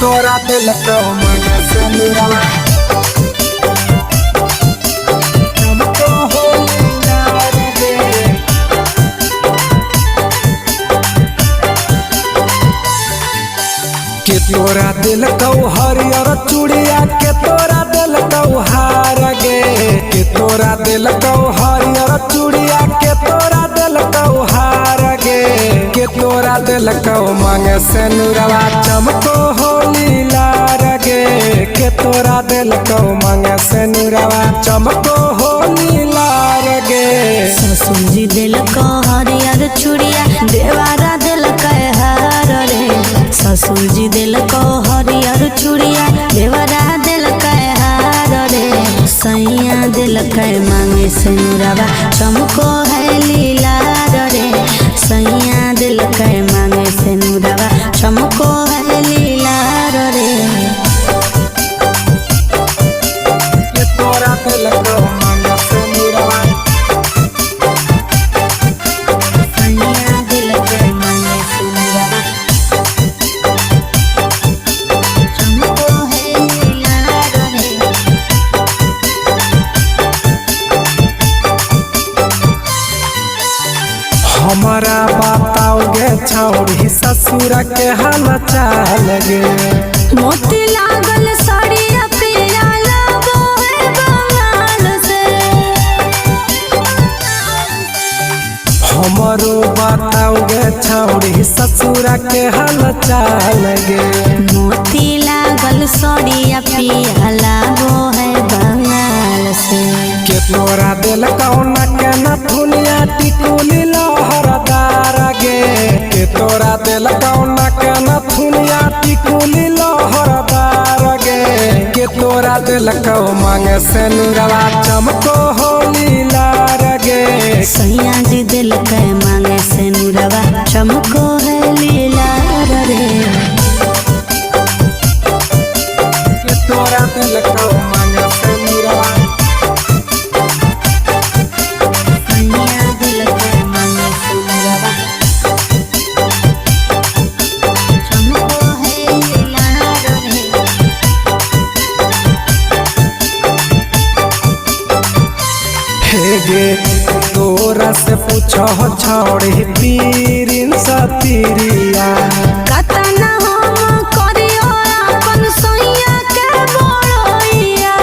तोरा दिल को मन से नुरावा हमको होली यार गे के तोरा दिल को हरियर चूड़िया के तोरा दिल को हार गे के तोरा दिल को हरियर चूड़िया के तोरा दिल को हार गे के तोरा दिल को मांगे से नुरवा चमको होली लार गे के तोरा दिल को मांगे से नुरवा चमको होली लार गे ससुर जी दिल को हरियर चूड़िया देवारा दिल के हार रे ससुर जी दिल को हरियर चूड़िया देवारा दिल के हार रे सैया दिल के मांगे से नुरवा चमको है लीलार रे सैया दिल के मांगे से नुरवा चमको है लीलार रे के तोरा दिल को मांगे से नुरवा सैया दिल के मांगे से नुरवा चमको है लीलार रे हमारा बताओगे छौड़ी ससुर के हाल चाल गे मोती लागल साड़िया पिया लागो है बंगाल से हमारो बताओगे छौड़ी ससुर के हाल चाल गे मोती लागल साड़िया पिया लागो है बंगाल से के तोरा दिल कौना के नथुनिया टिकुली लहरदार गे के तोरा दिल कौना के नथुनिया टिकुली लहरदार गे के तोरा दिल को मांगे से नुरवा चमको होली लार गे सैया जी दिल के मांगे से नुरवा चमको है लीलार रे के तोरा दिल को मांगे से नुरवा सैया दिल के मांगे से नुरवा चमको है लीलार रे हे गे तोरा से पूछो छौड़ी पीरिन सतीरिया कतना हम करियो अपन सैया के बड़ैया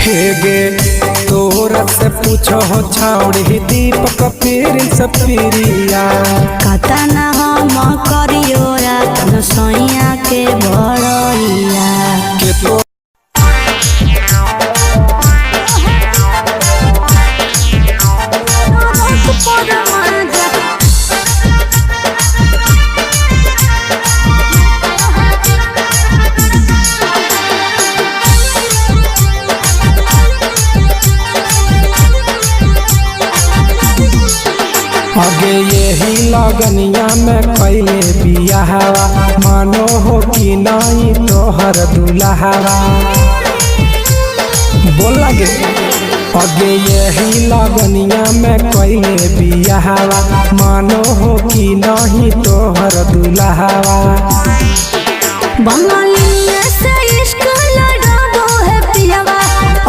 हे गे तोरा से पूछो छौड़ी दीपक पीरिन सतीरिया कतना हम करियो अपन सैया के बड़ैया के तो आगे यही लगनिया में कैले बियाहवा मानो हो कि नहीं तोहर दुल्हावा बोल लगे आगे यही लगनिया में कैले बियाहवा मानो हो कि नहीं तोहर दुल्हावा बंगाली से इश्क लड़ाबो है पियावा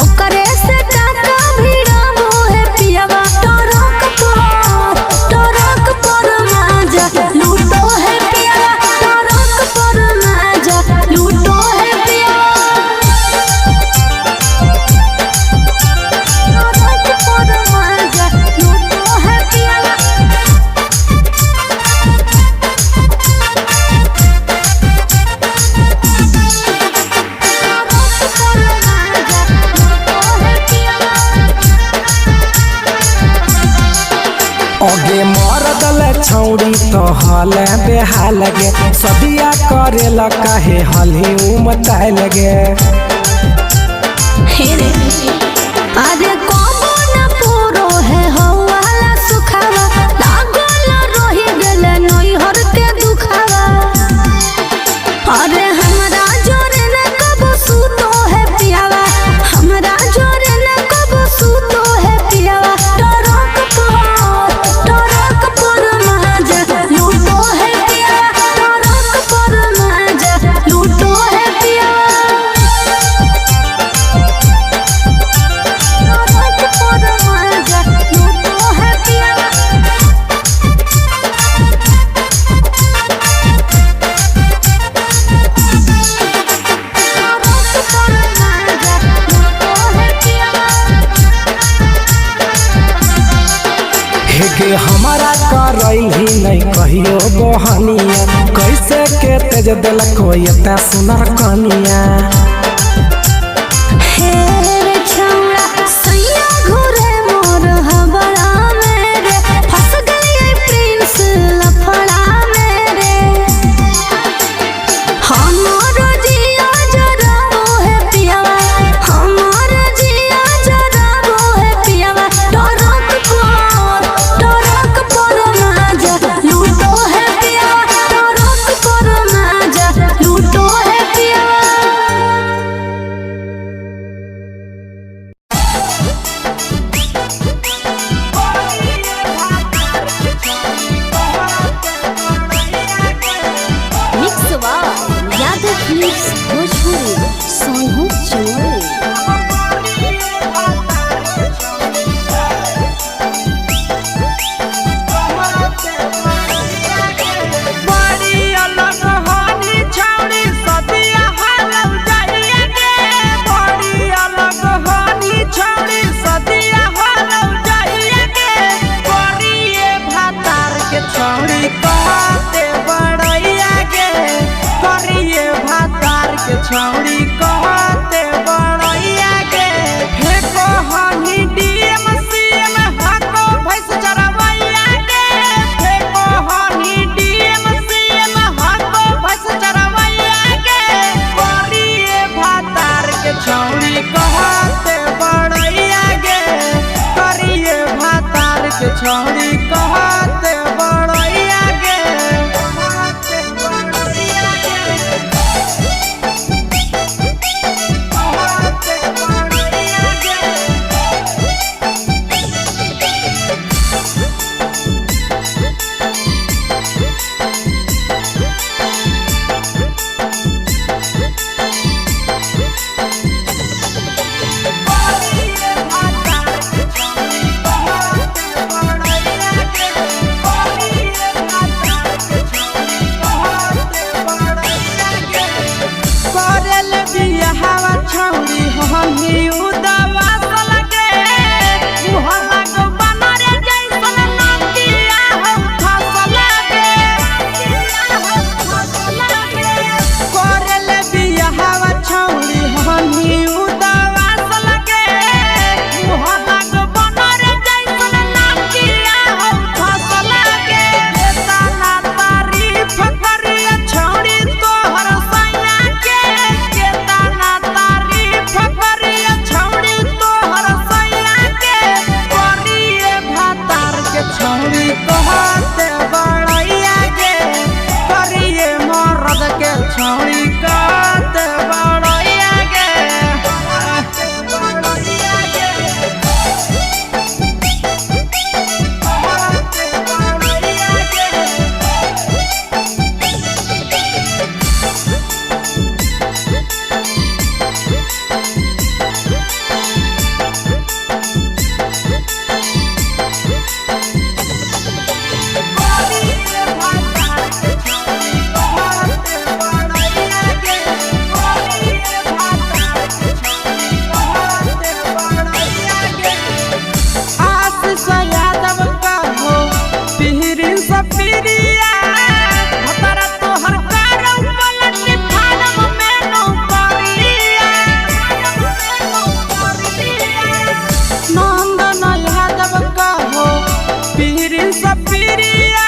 ओकरे से काका भिड़ाबो है पियावा टरक पर माजा लूटो है पियावा टरक पर माजा लूटो है पियावा टरक पर माजा लूटो है पियावा आगे मर दल छौड़ी तो हल बेहाल गे सदिया करे ला काहे हली उमताए लगे हेरे अरे कबो न पूरो है हवाला सुखावा लागल रही गेले नैहर के दुखावा अरे हमरा जोरे न कबो सूतो है पियावा हमरा जोरे न कबो सूतो है पियावा टरक पर माजा लूटो है पियावा टरक पर कहियो बहनिया कैसे के तेज दिल कोई इतना सुनर कनिया हे रे छौड़ा सैया घुरे मोर हबड़ा मेरे फंस गई प्रिंस लफड़ा मेरे हमारो जिया जरा वो है पियावा हमारो जिया जरा वो है पियावा टरक पर माजा लूटो है पियावा टरक पर माजा लूटो है पियावा मिक्सवा यादव फिल्म्स भोजपुरी सोनू चोरी बड़ी अलग हानी छौड़ी सदिया हालव जाइए गे बड़ी अलग हानी छौड़ी सदिया हालव जाइए गे करिए भातार के छौड़ी कहते बड़ैया गे करिए भातार के छौड़ी कहते बड़ैया गे हे कहनी डीएम सीएम हाको भैंस चरवैया गे हे कहनी डीएम सीएम हाको भैंस चरवैया गे करिए भातार के छौड़ी कहते बड़ैया गे करिए भातार के छौड़ी कहते बड़ैया गे कहते बड़ैया गे कहते बड़ैया गे करिए भातार के छौड़ी कहते बड़ैया गे करिए भातार के छौड़ी कहते बड़ैया गे करल बियाहवा छौड़ी हमी उदास लगे मुँह लग बनरे जैसन नकिया हम फंस लगे करल बियाहवा छौड़ी हमी उदास लगे मुँह लग बनरे जैसन नकिया हम फंस लगे केतना तारीफ करिए छौड़ी तोहर सैया के केतना तारीफ करिए छौड़ी तोहर सैया के करिए भातार के छौड़ी कहते बड़ैया गे करिए मर्द के छौड़ी कहते बड़ैया गे कहते बड़ैया गे कहते बड़ैया गे करिए भातार के छौड़ी कहते बड़ैया गे करिए भातार के छौड़ी कहते बड़ैया गे आशीष यादव का हो पिहरिन सपिरिया भतरा तोहर कारौ पलटी फार्म में नौकरिया नंदन यादव का हो पिहरिन सपिरिया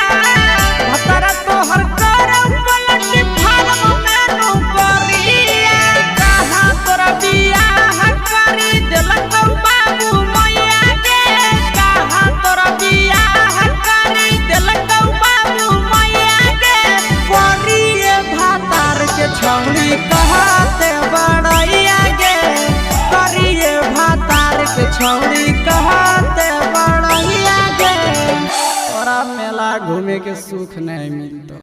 भतरा तोहर कारौ पलटी फार्म में नौकरिया कहाँ तोरा बियाह करी देलकौ बाबू मैया गे कहाँ तोरा बियाह करी देलकौ बाबू मैया गे करिए भातार के छौड़ी कहते बड़ैया गे करिए भातार के छौड़ी कहते बड़ैया गे तोरा मेला घूमे के सुख नहीं मिलता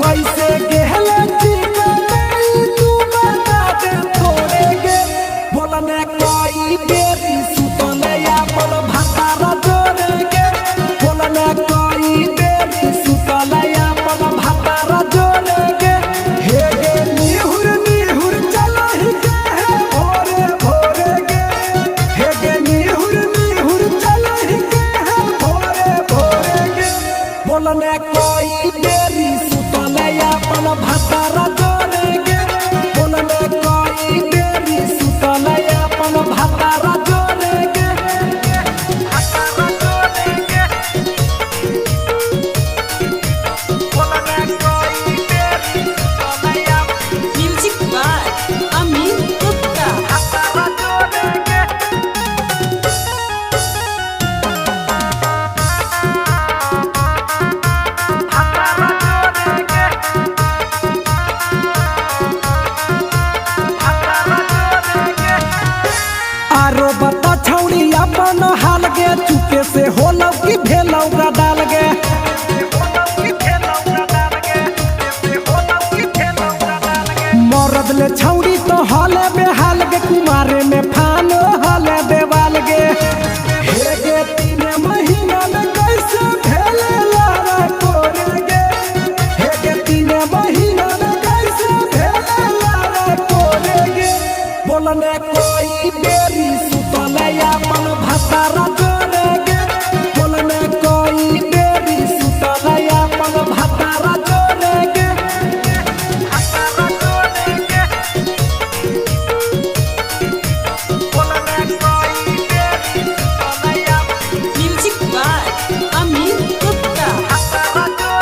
कैसे गेला बदले छौड़ी तो हले बेहाल गे कुमारे में फान हले देवाल गे हे गे 3 महीना में कैसे भेले लारा कोरे गे हे गे 3 महीना में कैसे भेले लारा कोरे गे बोलने कोई बेरी सुतले अपन भतारा जोरे गे बोलने कोई बेरी सुतले अपन भतारा जोरे गे म्यूजिक बाय अमित गुप्ता।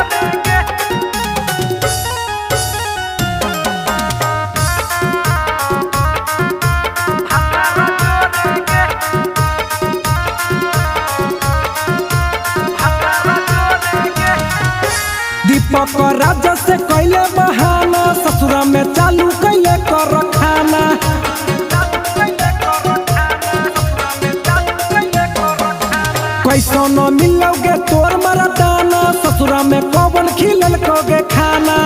दीपक राजा से कैले बहाना ससुरा में चालू कैले कर खाना कैसो न मिलोगे तोर मरदाना ससुरा में कौन खिलल कोगे खाना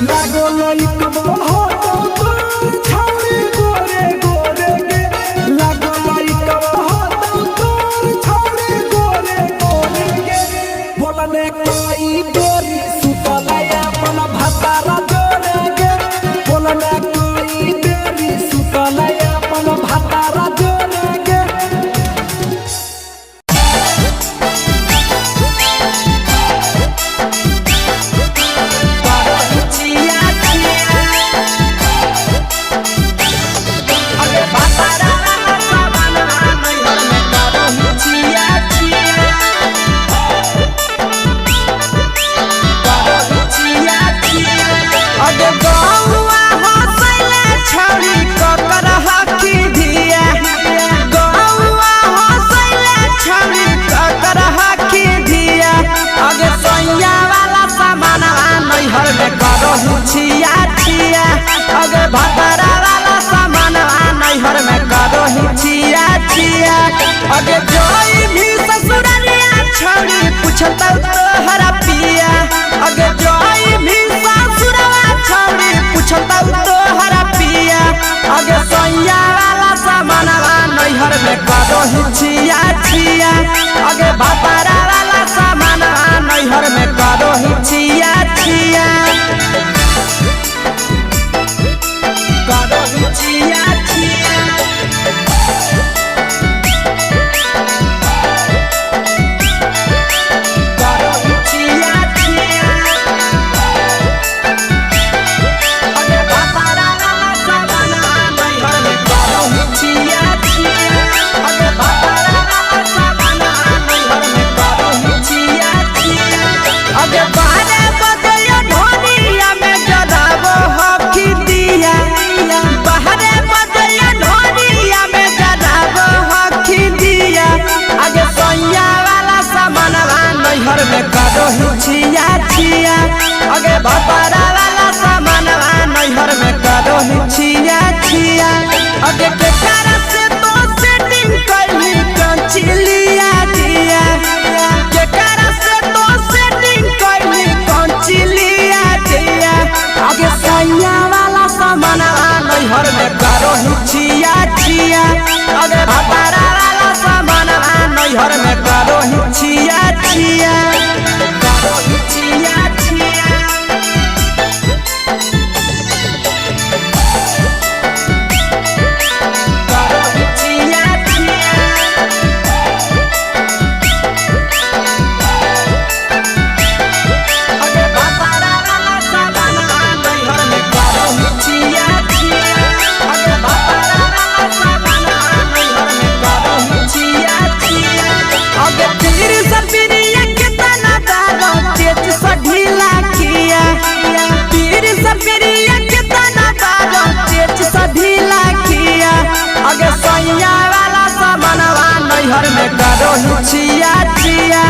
लागो लई कब हो तो तोर छौरी गोरे गोरे गे लागो लई कब हो तो तोर छौरी गोरे गोरे गे बोलने कोई बेरी सुतले अपन भतारा जोरे गे बोलने कोई बेरी सुतले अपन भतारा जोरे गे छिया छिया अगे भतरा वाला सामान नैहर में करो ही छिया छिया अगे जोई भी ससुरालिया छौड़ी पूछता तोहरा पिया अगे जोई भी ससुरवा छौड़ी पूछता तोहरा पिया अगे सैया वाला सामान नैहर में करो ही छिया छिया अगे भतरा वाला सामान नैहर में करो ही छिया छिया छिया छिया अगे भतरा वाला सामान नैहर में करो ही छिया छिया अगे केकरा से तो सेटिंग कैली कंचिलिया दिया केकरा से तो सेटिंग कैली कंचिलिया दिया अगे सैया वाला सामान नैहर में करो ही छिया छिया अगे भतरा वाला सामान नैहर में करो ही छिया छिया छिया छिया छिया छिया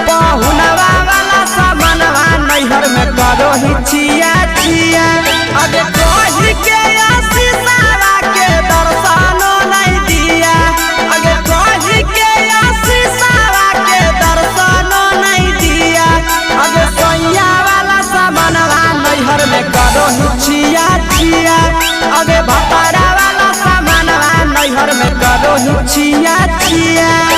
पहुनवा वाला सामानवा नैहर में करो ही छिया छिया अगे कोही के आशीषवा के दर्शनो नहीं दिया अगे कोही के आशीषवा के दर्शनो नहीं दिया अगे सैया वाला सामानवा नैहर में करो ही छिया छिया ही छिया छिया